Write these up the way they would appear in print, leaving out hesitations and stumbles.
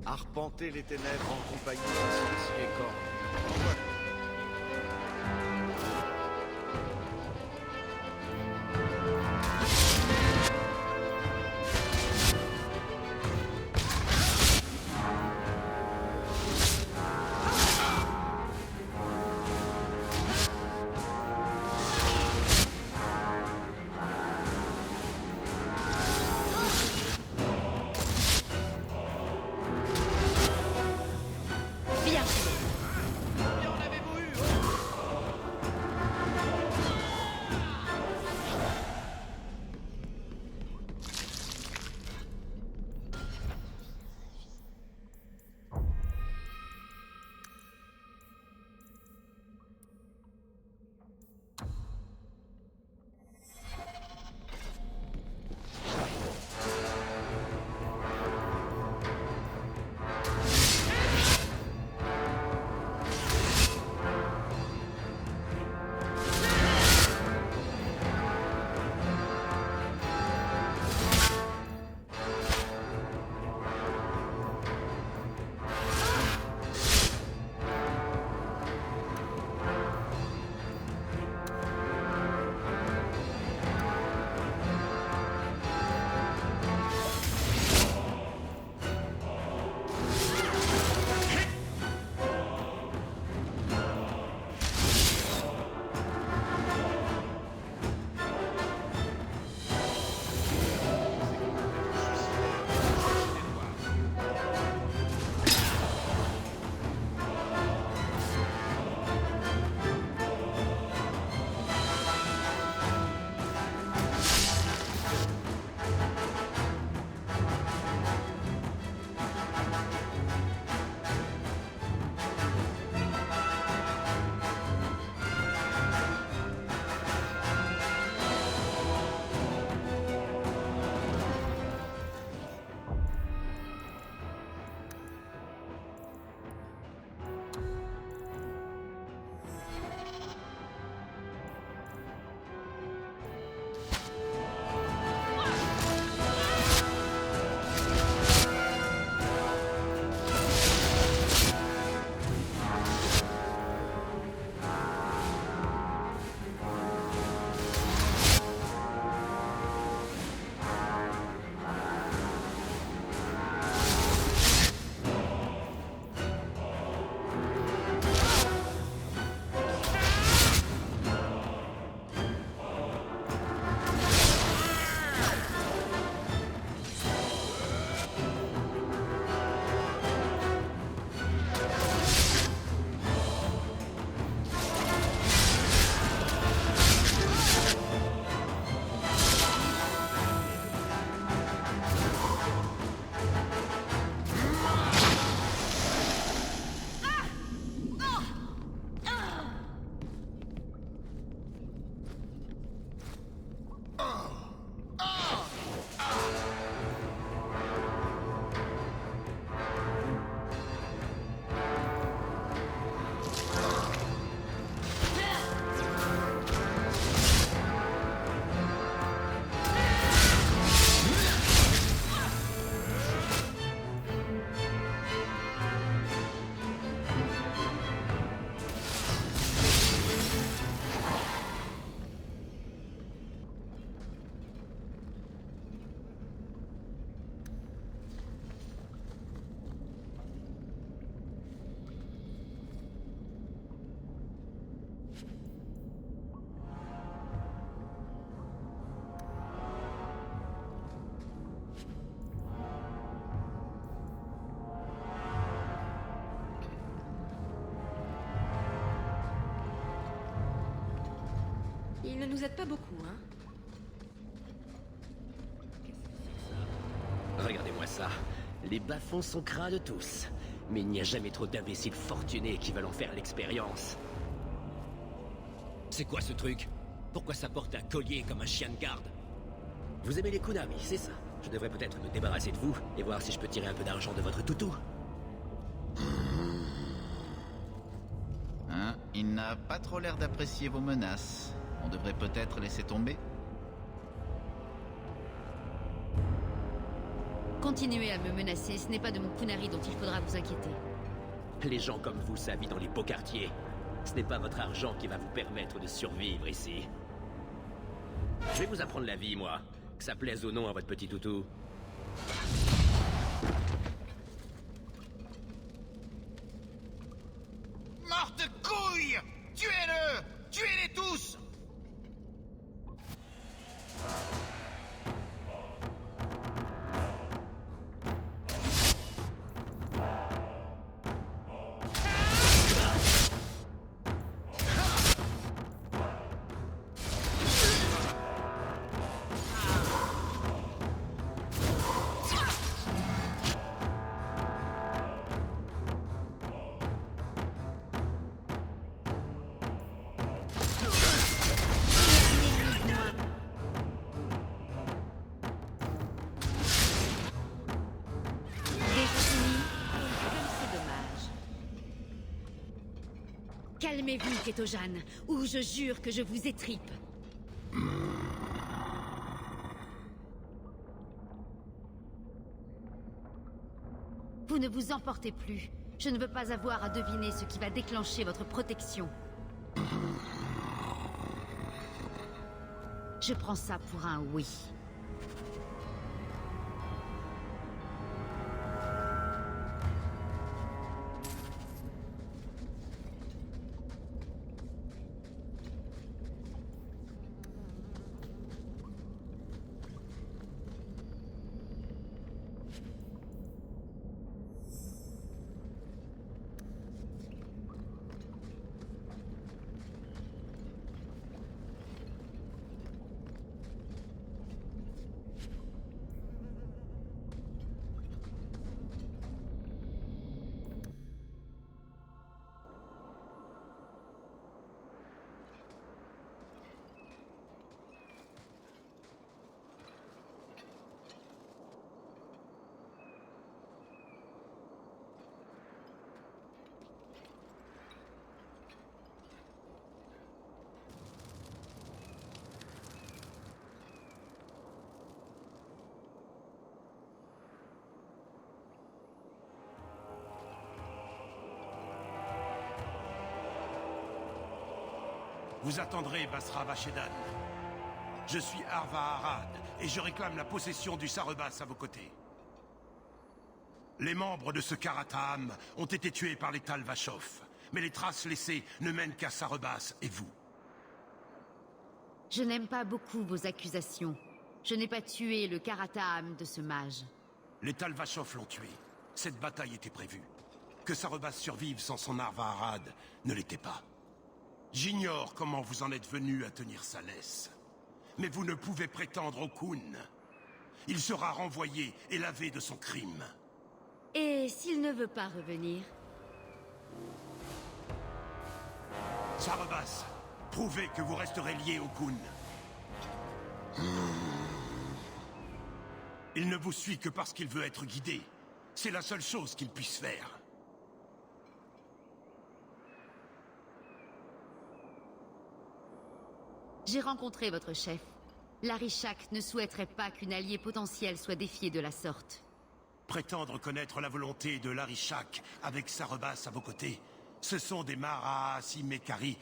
arpenter les ténèbres en compagnie d'un sorcier corrompu. Il ne nous aide pas beaucoup, hein? Regardez-moi ça. Les bas-fonds sont crades tous. Mais il n'y a jamais trop d'imbéciles fortunés qui veulent en faire l'expérience. C'est quoi ce truc? Pourquoi ça porte un collier comme un chien de garde? Vous aimez les Konami, c'est ça? Je devrais peut-être me débarrasser de vous et voir si je peux tirer un peu d'argent de votre toutou. Hein? Il n'a pas trop l'air d'apprécier vos menaces. On devrait peut-être laisser tomber. Continuez à me menacer, ce n'est pas de mon kunari dont il faudra vous inquiéter. Les gens comme vous s'habillent dans les beaux quartiers. Ce n'est pas votre argent qui va vous permettre de survivre ici. Je vais vous apprendre la vie, moi. Que ça plaise ou non à votre petit toutou. Morte couille! Tuez-le! Tuez-les tous! Calmez-vous, Ketojan, ou je jure que je vous étripe. Vous ne vous emportez plus. Je ne veux pas avoir à deviner ce qui va déclencher votre protection. Je prends ça pour un oui. Vous attendrez, Basra Vashedan. Je suis Arva Arad, et je réclame la possession du Sarrebas à vos côtés. Les membres de ce Karatam ont été tués par les Tal Vachov, mais les traces laissées ne mènent qu'à Sarrebas et vous. Je n'aime pas beaucoup vos accusations. Je n'ai pas tué le Karatam de ce mage. Les Tal Vachov l'ont tué. Cette bataille était prévue. Que Sarrebas survive sans son Arva Arad ne l'était pas. J'ignore comment vous en êtes venu à tenir sa laisse. Mais vous ne pouvez prétendre au Khun. Il sera renvoyé et lavé de son crime. Et s'il ne veut pas revenir? Sarrebas, prouvez que vous resterez lié au Khun. Il ne vous suit que parce qu'il veut être guidé. C'est la seule chose qu'il puisse faire. J'ai rencontré votre chef. L'Arishak ne souhaiterait pas qu'une alliée potentielle soit défiée de la sorte. Prétendre connaître la volonté de l'Arishak avec Sarrebas à vos côtés, ce sont des Marahasi Mekari,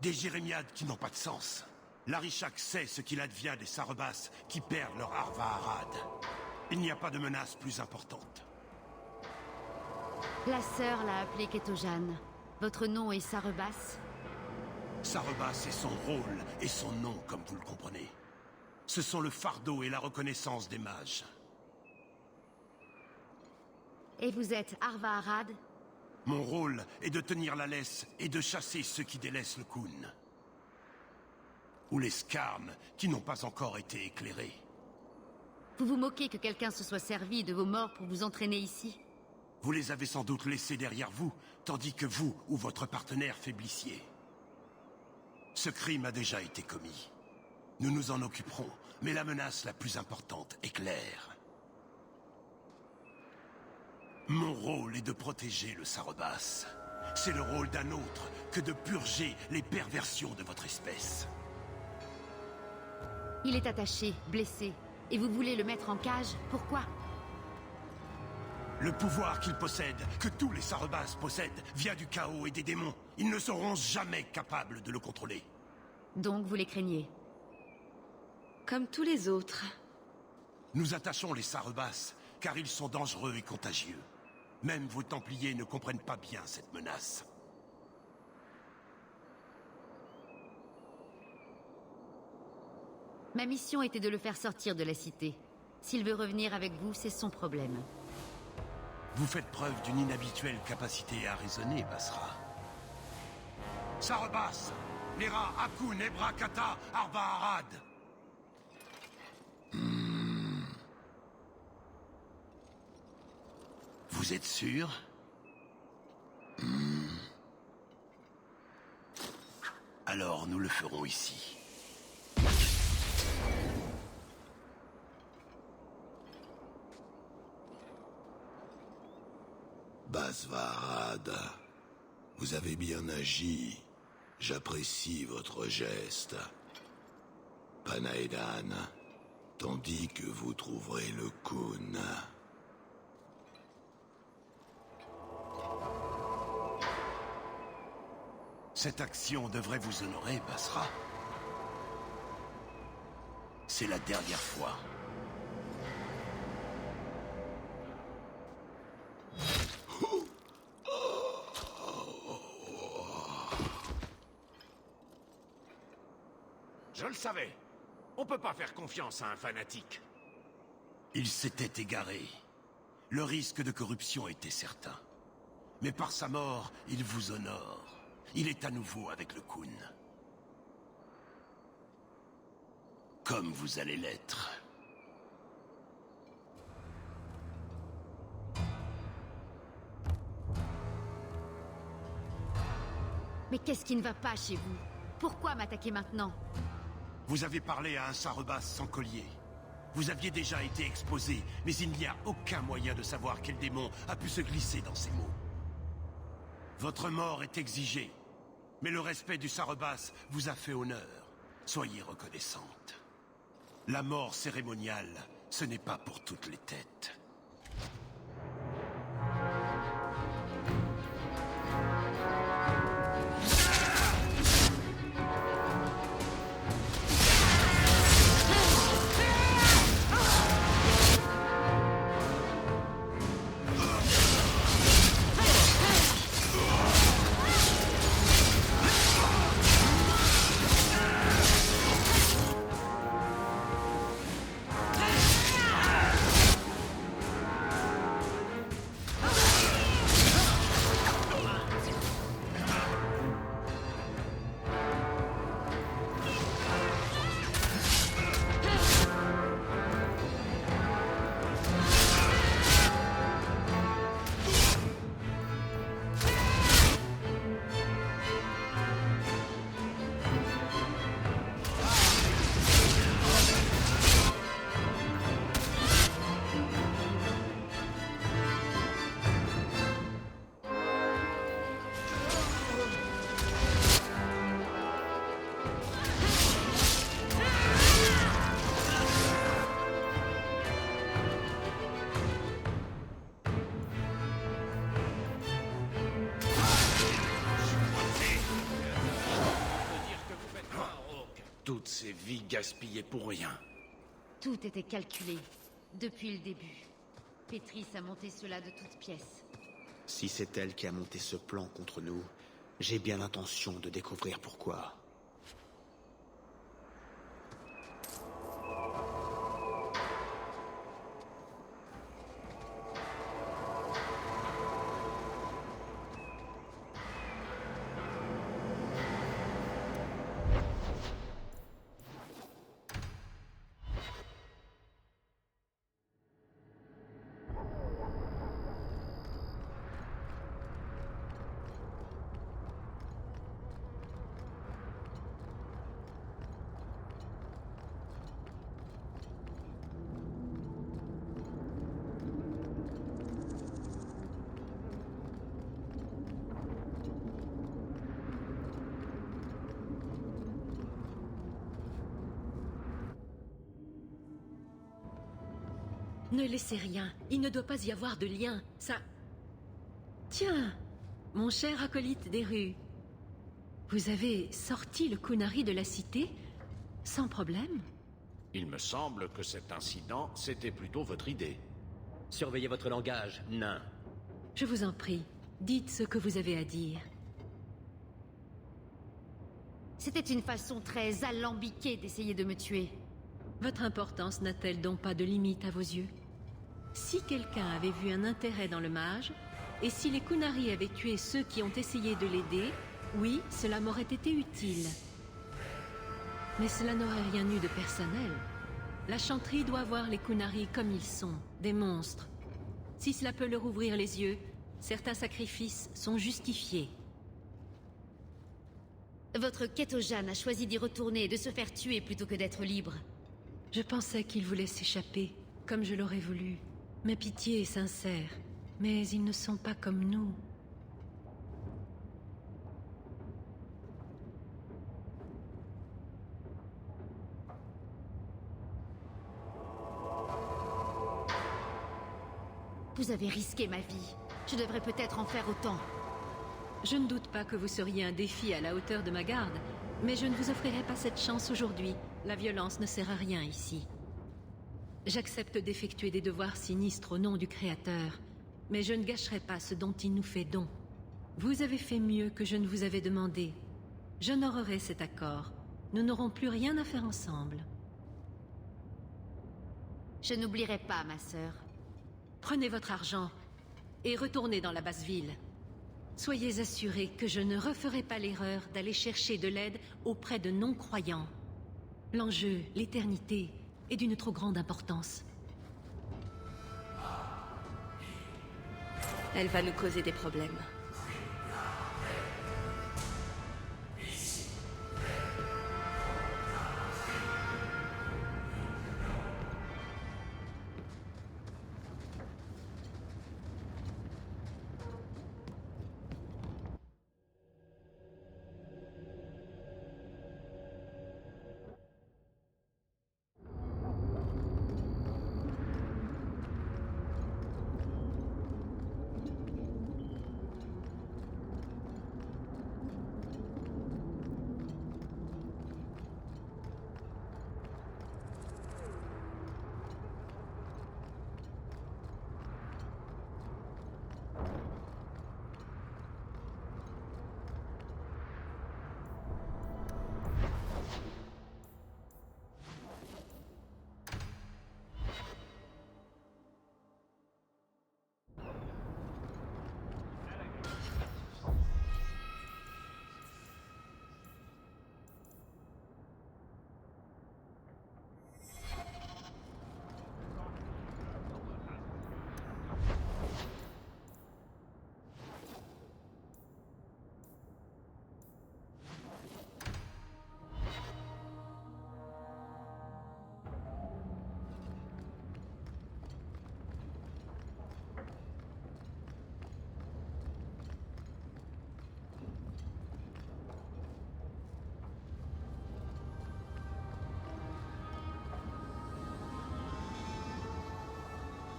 des jérémiades qui n'ont pas de sens. L'Arishak sait ce qu'il advient des Sarrebas qui perdent leur Arva Arad. Il n'y a pas de menace plus importante. La sœur l'a appelé Ketojan. Votre nom est Sarrebas? Sarrebas est son rôle et son nom, comme vous le comprenez. Ce sont le fardeau et la reconnaissance des mages. Et vous êtes Arva Arad? Mon rôle est de tenir la laisse et de chasser ceux qui délaissent le Khun. Ou les Skarn, qui n'ont pas encore été éclairés. Vous vous moquez que quelqu'un se soit servi de vos morts pour vous entraîner ici? Vous les avez sans doute laissés derrière vous, tandis que vous ou votre partenaire faiblissiez. Ce crime a déjà été commis. Nous nous en occuperons, mais la menace la plus importante est claire. Mon rôle est de protéger le Sarrebas. C'est le rôle d'un autre que de purger les perversions de votre espèce. Il est attaché, blessé, et vous voulez le mettre en cage? Pourquoi? Le pouvoir qu'ils possèdent, que tous les Sarrebas possèdent, vient du chaos et des démons. Ils ne seront jamais capables de le contrôler. Donc vous les craignez? Comme tous les autres. Nous attachons les Sarrebas, car ils sont dangereux et contagieux. Même vos Templiers ne comprennent pas bien cette menace. Ma mission était de le faire sortir de la cité. S'il veut revenir avec vous, c'est son problème. Vous faites preuve d'une inhabituelle capacité à raisonner, Basra. Sarrebas, Nera, Akun, Ebra, Kata, Arba, Arad. Vous êtes sûr? Alors nous le ferons ici. Basvarad, vous avez bien agi. J'apprécie votre geste. Panaedan, tandis que vous trouverez le Kun. Cette action devrait vous honorer, Basra. C'est la dernière fois. Je le savais. On peut pas faire confiance à un fanatique. Il s'était égaré. Le risque de corruption était certain. Mais par sa mort, il vous honore. Il est à nouveau avec le Kun. Comme vous allez l'être. Mais qu'est-ce qui ne va pas chez vous? Pourquoi m'attaquer maintenant? Vous avez parlé à un Sarrebas sans collier. Vous aviez déjà été exposé, mais il n'y a aucun moyen de savoir quel démon a pu se glisser dans ces mots. Votre mort est exigée, mais le respect du Sarrebas vous a fait honneur. Soyez reconnaissante. La mort cérémoniale, ce n'est pas pour toutes les têtes. Toutes ces vies gaspillées pour rien. Tout était calculé, depuis le début. Pétris a monté cela de toutes pièces. Si c'est elle qui a monté ce plan contre nous, j'ai bien l'intention de découvrir pourquoi. Ne laissez rien. Il ne doit pas y avoir de lien. Ça... Tiens, mon cher acolyte des rues. Vous avez sorti le Kunari de la cité sans problème? Il me semble que cet incident, c'était plutôt votre idée. Surveillez votre langage, nain. Je vous en prie, dites ce que vous avez à dire. C'était une façon très alambiquée d'essayer de me tuer. Votre importance n'a-t-elle donc pas de limite à vos yeux? Si quelqu'un avait vu un intérêt dans le mage, et si les Kunari avaient tué ceux qui ont essayé de l'aider, oui, cela m'aurait été utile. Mais cela n'aurait rien eu de personnel. La chanterie doit voir les Kunari comme ils sont, des monstres. Si cela peut leur ouvrir les yeux, certains sacrifices sont justifiés. Votre Kettojan a choisi d'y retourner et de se faire tuer plutôt que d'être libre. Je pensais qu'il voulait s'échapper, comme je l'aurais voulu. Ma pitié est sincère, mais ils ne sont pas comme nous. Vous avez risqué ma vie. Je devrais peut-être en faire autant. Je ne doute pas que vous seriez un défi à la hauteur de ma garde, mais je ne vous offrirai pas cette chance aujourd'hui. La violence ne sert à rien ici. J'accepte d'effectuer des devoirs sinistres au nom du Créateur, mais je ne gâcherai pas ce dont il nous fait don. Vous avez fait mieux que je ne vous avais demandé. J'honorerai cet accord. Nous n'aurons plus rien à faire ensemble. Je n'oublierai pas, ma sœur. Prenez votre argent et retournez dans la basse ville. Soyez assurés que je ne referai pas l'erreur d'aller chercher de l'aide auprès de non-croyants. L'enjeu, l'éternité, est d'une trop grande importance. Elle va nous causer des problèmes.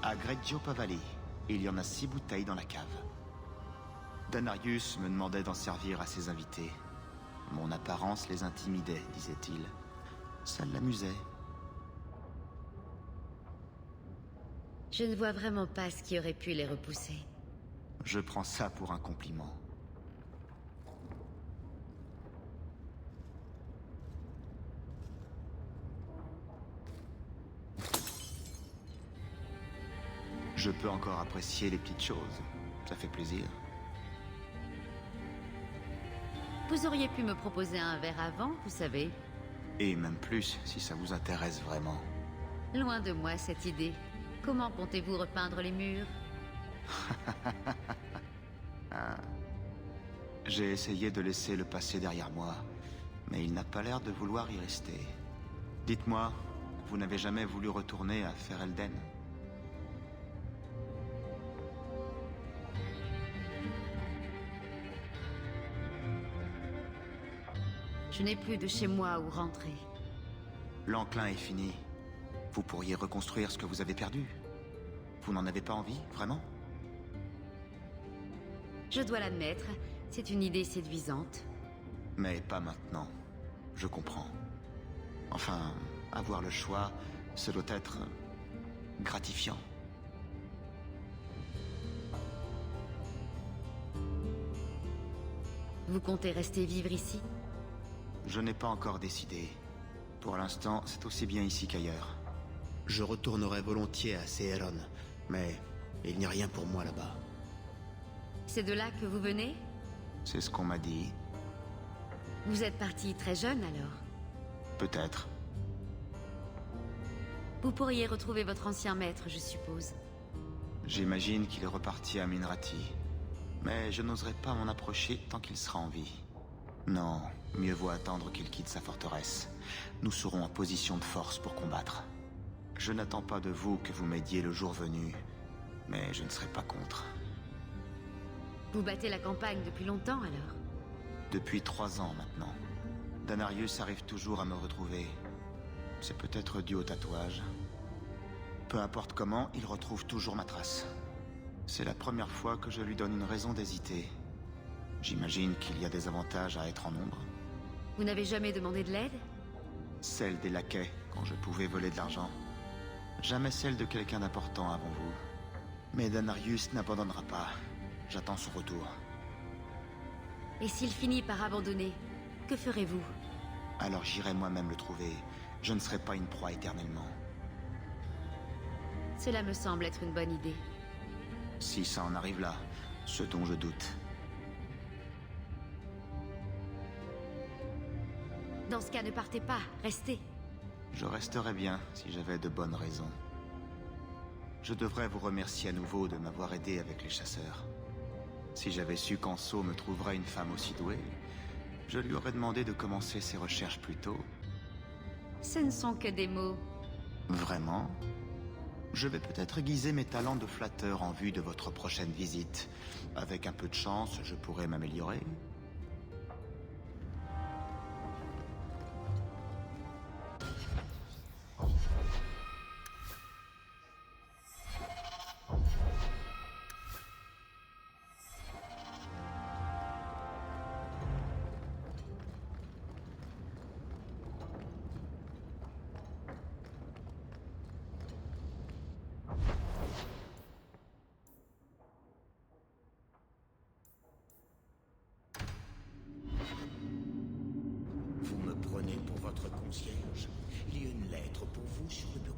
À Greggio Pavali, il y en a 6 bouteilles dans la cave. Danarius me demandait d'en servir à ses invités. Mon apparence les intimidait, disait-il. Ça l'amusait. Je ne vois vraiment pas ce qui aurait pu les repousser. Je prends ça pour un compliment. Je peux encore apprécier les petites choses. Ça fait plaisir. Vous auriez pu me proposer un verre avant, vous savez. Et même plus, si ça vous intéresse vraiment. Loin de moi cette idée. Comment comptez-vous repeindre les murs? J'ai essayé de laisser le passé derrière moi, mais il n'a pas l'air de vouloir y rester. Dites-moi, vous n'avez jamais voulu retourner à Ferelden? Je n'ai plus de chez moi où rentrer. L'enclin est fini. Vous pourriez reconstruire ce que vous avez perdu. Vous n'en avez pas envie, vraiment? Je dois l'admettre, c'est une idée séduisante. Mais pas maintenant. Je comprends. Enfin, avoir le choix, ce doit être gratifiant. Vous comptez rester vivre ici? Je n'ai pas encore décidé. Pour l'instant, c'est aussi bien ici qu'ailleurs. Je retournerai volontiers à Seheron, mais il n'y a rien pour moi là-bas. C'est de là que vous venez? C'est ce qu'on m'a dit. Vous êtes parti très jeune alors? Peut-être. Vous pourriez retrouver votre ancien maître, je suppose. J'imagine qu'il est reparti à Minrati. Mais je n'oserais pas m'en approcher tant qu'il sera en vie. Non, mieux vaut attendre qu'il quitte sa forteresse. Nous serons en position de force pour combattre. Je n'attends pas de vous que vous m'aidiez le jour venu, mais je ne serai pas contre. Vous battez la campagne depuis longtemps alors? Depuis 3 ans maintenant. Danarius arrive toujours à me retrouver. C'est peut-être dû au tatouage. Peu importe comment, il retrouve toujours ma trace. C'est la première fois que je lui donne une raison d'hésiter. J'imagine qu'il y a des avantages à être en nombre. Vous n'avez jamais demandé de l'aide? Celle des laquais, quand je pouvais voler de l'argent. Jamais celle de quelqu'un d'important avant vous. Mais Danarius n'abandonnera pas. J'attends son retour. Et s'il finit par abandonner, que ferez-vous? Alors j'irai moi-même le trouver. Je ne serai pas une proie éternellement. Cela me semble être une bonne idée. Si ça en arrive là, ce dont je doute. Dans ce cas, ne partez pas, restez. Je resterais bien si j'avais de bonnes raisons. Je devrais vous remercier à nouveau de m'avoir aidé avec les chasseurs. Si j'avais su qu'Anso me trouverait une femme aussi douée, je lui aurais demandé de commencer ses recherches plus tôt. Ce ne sont que des mots. Vraiment? Je vais peut-être aiguiser mes talents de flatteur en vue de votre prochaine visite. Avec un peu de chance, je pourrais m'améliorer. Vous me prenez pour votre concierge? Il y a une lettre pour vous sur le bureau.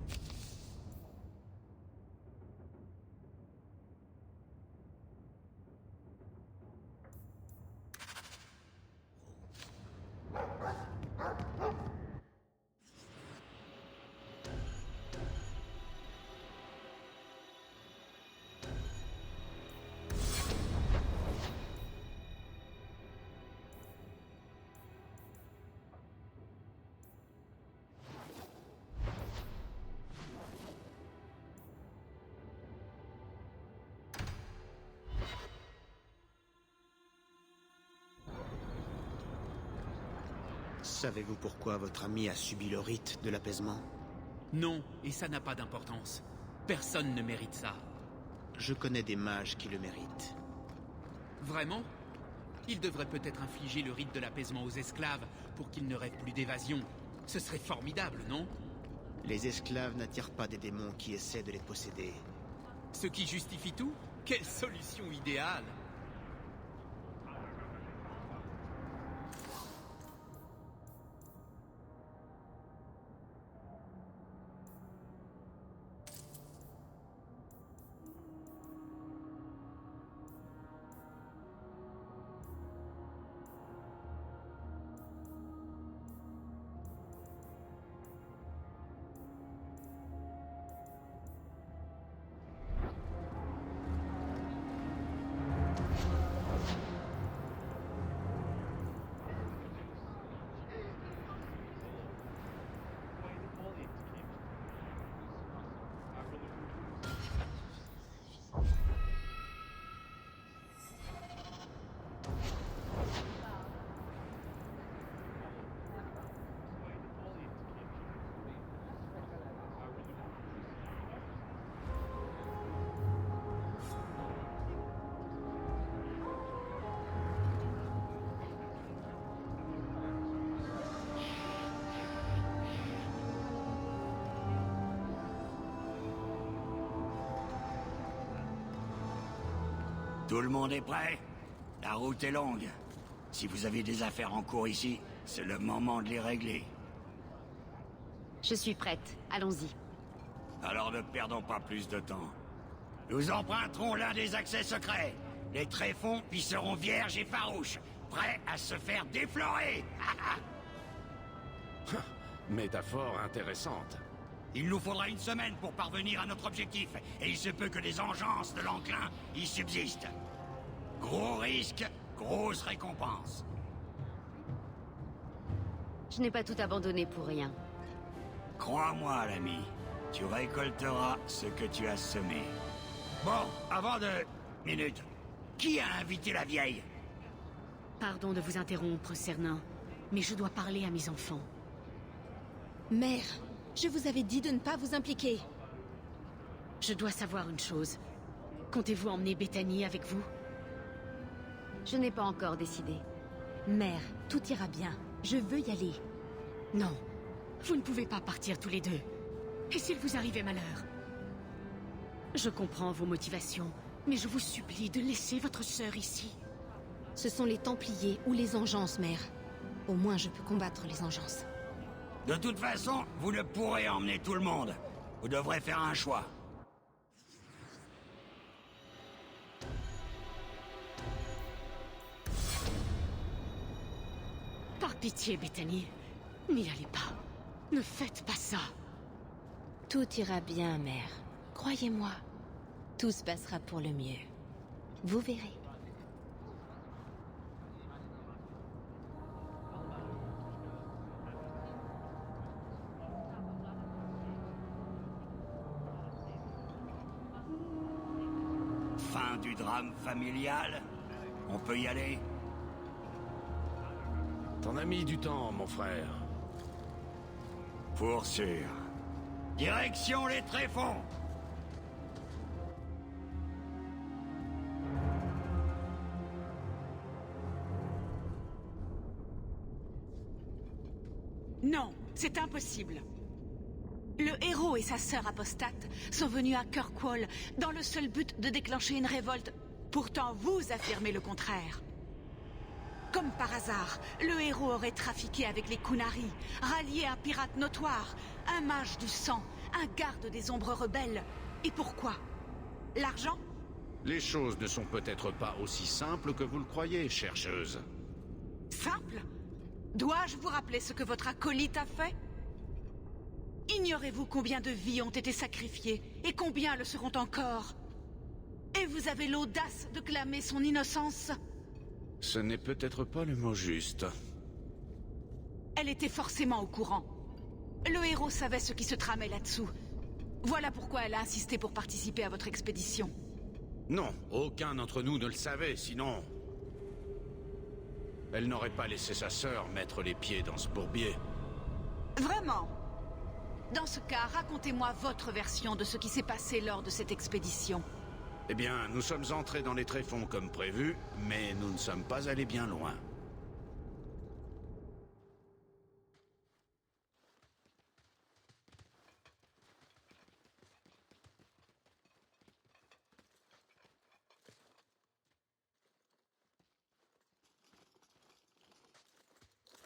Savez-vous pourquoi votre ami a subi le rite de l'apaisement? Non, et ça n'a pas d'importance. Personne ne mérite ça. Je connais des mages qui le méritent. Vraiment? Il devrait peut-être infliger le rite de l'apaisement aux esclaves pour qu'ils ne rêvent plus d'évasion. Ce serait formidable, non? Les esclaves n'attirent pas des démons qui essaient de les posséder. Ce qui justifie tout? Quelle solution idéale! Tout le monde est prêt? La route est longue. Si vous avez des affaires en cours ici, c'est le moment de les régler. Je suis prête. Allons-y. Alors ne perdons pas plus de temps. Nous emprunterons l'un des accès secrets. Les tréfonds y seront vierges et farouches, prêts à se faire déflorer. Métaphore intéressante. Il nous faudra une semaine pour parvenir à notre objectif, et il se peut que les engences de l'enclin y subsistent. Gros risque, grosse récompense. Je n'ai pas tout abandonné pour rien. Crois-moi, l'ami, tu récolteras ce que tu as semé. Bon, avant de... Minute. Qui a invité la vieille? Pardon de vous interrompre, Cernin, mais je dois parler à mes enfants. Mère, je vous avais dit de ne pas vous impliquer. Je dois savoir une chose. Comptez-vous emmener Bethany avec vous? Je n'ai pas encore décidé. Mère, tout ira bien. Je veux y aller. Non, vous ne pouvez pas partir tous les deux. Et s'il vous arrivait malheur? Je comprends vos motivations, mais je vous supplie de laisser votre sœur ici. Ce sont les Templiers ou les Engences, mère. Au moins, je peux combattre les Engences. De toute façon, vous ne pourrez emmener tout le monde. Vous devrez faire un choix. Par pitié, Bethany, n'y allez pas. Ne faites pas ça. Tout ira bien, mère. Croyez-moi. Tout se passera pour le mieux. Vous verrez. Fin du drame familial. On peut y aller? T'en as mis du temps, mon frère. Pour sûr. Direction les tréfonds! Non, c'est impossible. Le héros et sa sœur apostate sont venus à Kirkwall dans le seul but de déclencher une révolte. Pourtant, vous affirmez le contraire. Comme par hasard, le héros aurait trafiqué avec les Qunari, rallié un pirate notoire, un mage du sang, un garde des ombres rebelles. Et pourquoi? L'argent? Les choses ne sont peut-être pas aussi simples que vous le croyez, chercheuse. Simple? Dois-je vous rappeler ce que votre acolyte a fait? Ignorez-vous combien de vies ont été sacrifiées et combien le seront encore? Et vous avez l'audace de clamer son innocence? Ce n'est peut-être pas le mot juste. Elle était forcément au courant. Le héros savait ce qui se tramait là-dessous. Voilà pourquoi elle a insisté pour participer à votre expédition. Non, aucun d'entre nous ne le savait, sinon... Elle n'aurait pas laissé sa sœur mettre les pieds dans ce bourbier. Vraiment? Dans ce cas, racontez-moi votre version de ce qui s'est passé lors de cette expédition. Eh bien, nous sommes entrés dans les tréfonds comme prévu, mais nous ne sommes pas allés bien loin.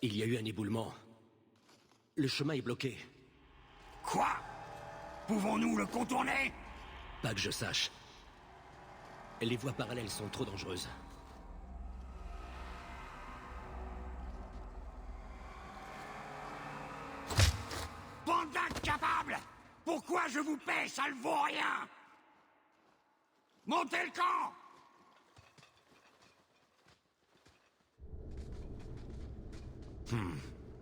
Il y a eu un éboulement. Le chemin est bloqué. Quoi? Pouvons-nous le contourner? Pas que je sache. Les voies parallèles sont trop dangereuses. Bande d'incapables! Pourquoi je vous paie? Ça ne vaut rien! Montez le camp!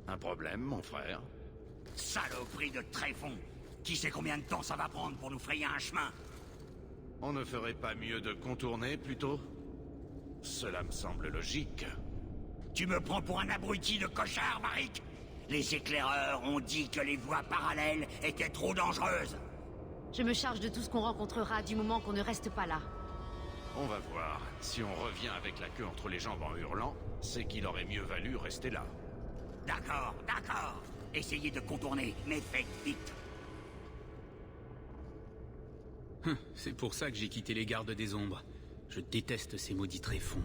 Un problème, mon frère? Saloperie de tréfonds! Qui sait combien de temps ça va prendre pour nous frayer un chemin? On ne ferait pas mieux de contourner, plutôt? Cela me semble logique. Tu me prends pour un abruti de cochard, Maric? Les éclaireurs ont dit que les voies parallèles étaient trop dangereuses. Je me charge de tout ce qu'on rencontrera du moment qu'on ne reste pas là. On va voir. Si on revient avec la queue entre les jambes en hurlant, c'est qu'il aurait mieux valu rester là. D'accord, d'accord. Essayez de contourner, mais faites vite. C'est pour ça que j'ai quitté les gardes des ombres. Je déteste ces maudits tréfonds.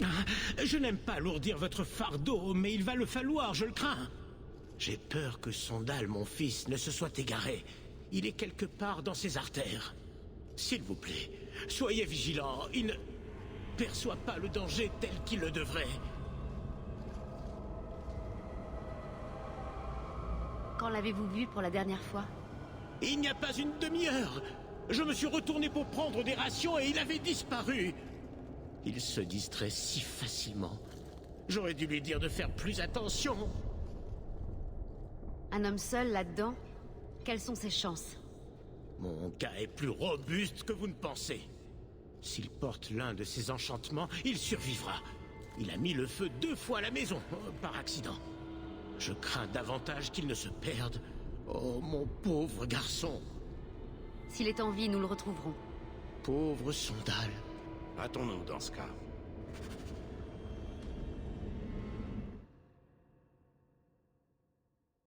Ah, je n'aime pas alourdir votre fardeau, mais il va le falloir, je le crains. J'ai peur que Sondal, mon fils, ne se soit égaré. Il est quelque part dans ses artères. S'il vous plaît, soyez vigilants. Il ne perçoit pas le danger tel qu'il le devrait. Quand l'avez-vous vu pour la dernière fois? Il n'y a pas une demi-heure. Je me suis retourné pour prendre des rations et il avait disparu. Il se distrait si facilement. J'aurais dû lui dire de faire plus attention. Un homme seul là-dedans? Quelles sont ses chances? Mon cas est plus robuste que vous ne pensez. S'il porte l'un de ses enchantements, il survivra. Il a mis le feu 2 fois à la maison, par accident. Je crains davantage qu'il ne se perde. Oh, mon pauvre garçon. S'il est en vie, nous le retrouverons. Pauvre Sondal. Hâtons-nous dans ce cas.